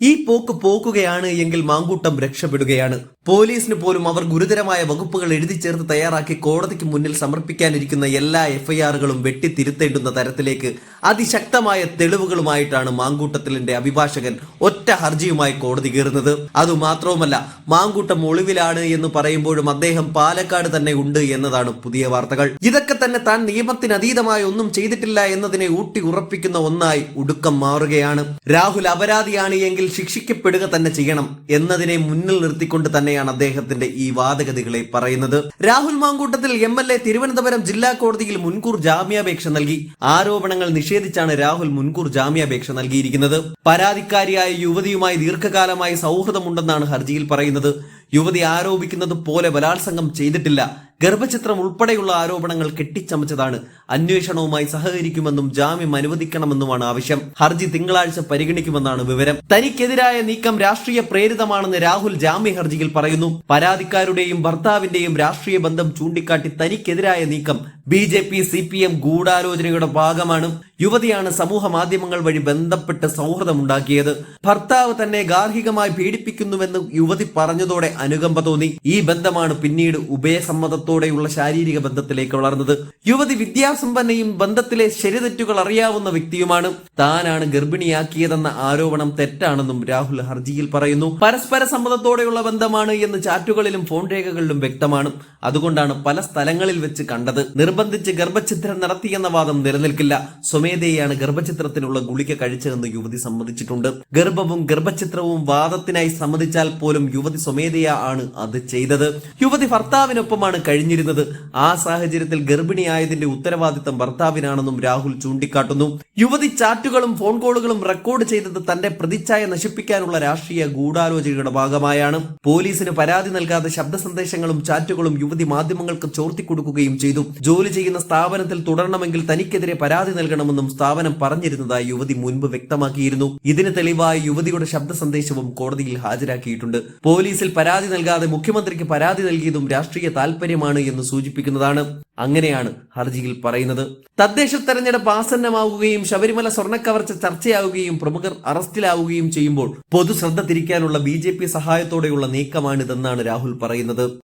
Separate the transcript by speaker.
Speaker 1: ഈ പോക്ക് പോക്കുകയാണ് എങ്കിൽ മാങ്കൂട്ടം രക്ഷപ്പെടുകയാണ്. പോലീസിന് പോലും അവർ ഗുരുതരമായ വകുപ്പുകൾ എഴുതി ചേർത്ത് തയ്യാറാക്കി കോടതിക്ക് മുന്നിൽ സമർപ്പിക്കാനിരിക്കുന്ന എല്ലാ എഫ്ഐആറുകളും വെട്ടിത്തിരുത്തേണ്ടുന്ന തരത്തിലേക്ക് അതിശക്തമായ തെളിവുകളുമായിട്ടാണ് മാങ്കൂട്ടത്തിലിന്റെ അഭിഭാഷകൻ ഒറ്റ ഹർജിയുമായി കോടതി കയറുന്നത്. അതുമാത്രവുമല്ല, മാങ്കൂട്ടം ഒളിവിലാണ് എന്ന് പറയുമ്പോഴും അദ്ദേഹം പാലക്കാട് തന്നെ ഉണ്ട് എന്നതാണ് പുതിയ വാർത്തകൾ. ഇതൊക്കെ തന്നെ താൻ നിയമത്തിനതീതമായി ഒന്നും ചെയ്തിട്ടില്ല എന്നതിനെ ഊട്ടി ഉറപ്പിക്കുന്ന ഒന്നായി ഉടുക്കം മാറുകയാണ്. രാഹുൽ അപരാധിയാണ് എങ്കിൽ ശിക്ഷിക്കപ്പെടുക തന്നെ ചെയ്യണം എന്നതിനെ മുന്നിൽ നിർത്തിക്കൊണ്ട് തന്നെയാണ് അദ്ദേഹത്തിന്റെ ഈ വാദഗതികളെ പറയുന്നത്. രാഹുൽ മാങ്കൂട്ടത്തിൽ MLA തിരുവനന്തപുരം ജില്ലാ കോടതിയിൽ മുൻകൂർ ജാമ്യാപേക്ഷ നൽകി. ആരോപണങ്ങൾ നിഷേധിച്ചാണ് രാഹുൽ മുൻകൂർ ജാമ്യാപേക്ഷ നൽകിയിരിക്കുന്നത്. പരാതിക്കാരിയായ യുവതിയുമായി ദീർഘകാലമായി സൗഹൃദമുണ്ടെന്നാണ് ഹർജിയിൽ പറയുന്നത്. യുവതി ആരോപിക്കുന്നത് പോലെ ബലാത്സംഗം ചെയ്തിട്ടില്ല. ഗർഭചിത്രം ഉൾപ്പെടെയുള്ള ആരോപണങ്ങൾ കെട്ടിച്ചമച്ചതാണ്. അന്വേഷണവുമായി സഹകരിക്കുമെന്നും ജാമ്യം അനുവദിക്കണമെന്നുമാണ് ആവശ്യം. ഹർജി തിങ്കളാഴ്ച പരിഗണിക്കുമെന്നാണ് വിവരം. തനിക്കെതിരായ നീക്കം രാഷ്ട്രീയ പ്രേരിതമാണെന്ന് രാഹുൽ ജാമ്യ ഹർജിയിൽ പറയുന്നു. പരാതിക്കാരുടെയും ഭർത്താവിന്റെയും രാഷ്ട്രീയ ബന്ധം ചൂണ്ടിക്കാട്ടി തനിക്കെതിരായ നീക്കം BJP CPM ഗൂഢാലോചനയുടെ ഭാഗമാണ്. യുവതിയാണ് സമൂഹ മാധ്യമങ്ങൾ വഴി ബന്ധപ്പെട്ട് സൗഹൃദമുണ്ടാക്കിയത്. ഭർത്താവ് തന്നെ ഗാർഹികമായി പീഡിപ്പിക്കുന്നുവെന്ന് യുവതി പറഞ്ഞതോടെ അനുകമ്പ തോന്നി. ഈ ബന്ധമാണ് പിന്നീട് ഉഭയസമ്മതത്തോടെയുള്ള ശാരീരിക ബന്ധത്തിലേക്ക് വളർന്നത്. യുവതി വിദ്യാസമ്പന്നയും ബന്ധത്തിലെ ശരിതെറ്റുകൾ അറിയാവുന്ന വ്യക്തിയുമാണ്. താനാണ് ഗർഭിണിയാക്കിയതെന്ന ആരോപണം തെറ്റാണെന്നും രാഹുൽ ഹർജിയിൽ പറയുന്നു. പരസ്പര സമ്മതത്തോടെയുള്ള ബന്ധമാണ് എന്ന് ചാറ്റുകളിലും ഫോൺ രേഖകളിലും വ്യക്തമാണ്. അതുകൊണ്ടാണ് പല സ്ഥലങ്ങളിൽ വെച്ച് കണ്ടത്. നിർബന്ധിച്ച് ഗർഭഛിദ്രം നടത്തിയെന്ന വാദം നിലനിൽക്കില്ല. സ്വമേധയാണ് ഗർഭചിത്രത്തിനുള്ള ഗുളിക കഴിച്ചതെന്ന് യുവതി സമ്മതിച്ചിട്ടുണ്ട്. ഗർഭവും ഗർഭചിത്രവും വാദത്തിനായി സമ്മതിച്ചാൽ പോലും യുവതി സ്വമേധയാ ആണ് അത് ചെയ്തത്. യുവതി ഭർത്താവിനൊപ്പമാണ് കഴിഞ്ഞിരുന്നത്. ആ സാഹചര്യത്തിൽ ഗർഭിണിയായതിന്റെ ഉത്തരവാദിത്തം ഭർത്താവിനാണെന്നും രാഹുൽ ചൂണ്ടിക്കാട്ടുന്നു. യുവതി ചാറ്റുകളും ഫോൺ കോളുകളും റെക്കോർഡ് ചെയ്തത് തന്റെ പ്രതിച്ഛായ നശിപ്പിക്കാനുള്ള രാഷ്ട്രീയ ഗൂഢാലോചനയുടെ ഭാഗമായാണ്. പോലീസിന് പരാതി നൽകാതെ ശബ്ദ സന്ദേശങ്ങളും ചാറ്റുകളും യുവതി മാധ്യമങ്ങൾക്ക് ചോർത്തിക്കൊടുക്കുകയും ചെയ്തു. ജോലി ചെയ്യുന്ന സ്ഥാപനത്തിൽ തുടരണമെങ്കിൽ തനിക്കെതിരെ പരാതി നൽകണമെന്നും സ്ഥാപനം പറഞ്ഞിരുന്നതായി യുവതി മുൻപ് വ്യക്തമാക്കിയിരുന്നു. ഇതിന് തെളിവായി യുവതിയുടെ ശബ്ദ സന്ദേശവും കോടതിയിൽ ഹാജരാക്കിയിട്ടുണ്ട്. പോലീസിൽ പരാതി നൽകാതെ മുഖ്യമന്ത്രിക്ക് പരാതി നൽകിയതും രാഷ്ട്രീയ താൽപര്യമാണ് എന്ന് സൂചിപ്പിക്കുന്നതാണ്. അങ്ങനെയാണ് ഹർജിയിൽ പറയുന്നത്. തദ്ദേശ തെരഞ്ഞെടുപ്പ് ആസന്നമാവുകയും ശബരിമല സ്വർണ്ണക്കവർച്ച ചർച്ചയാവുകയും പ്രമുഖർ അറസ്റ്റിലാവുകയും ചെയ്യുമ്പോൾ പൊതുശ്രദ്ധ തിരിക്കാനുള്ള BJP സഹായത്തോടെയുള്ള നീക്കമാണിതെന്നാണ് രാഹുൽ പറയുന്നത്.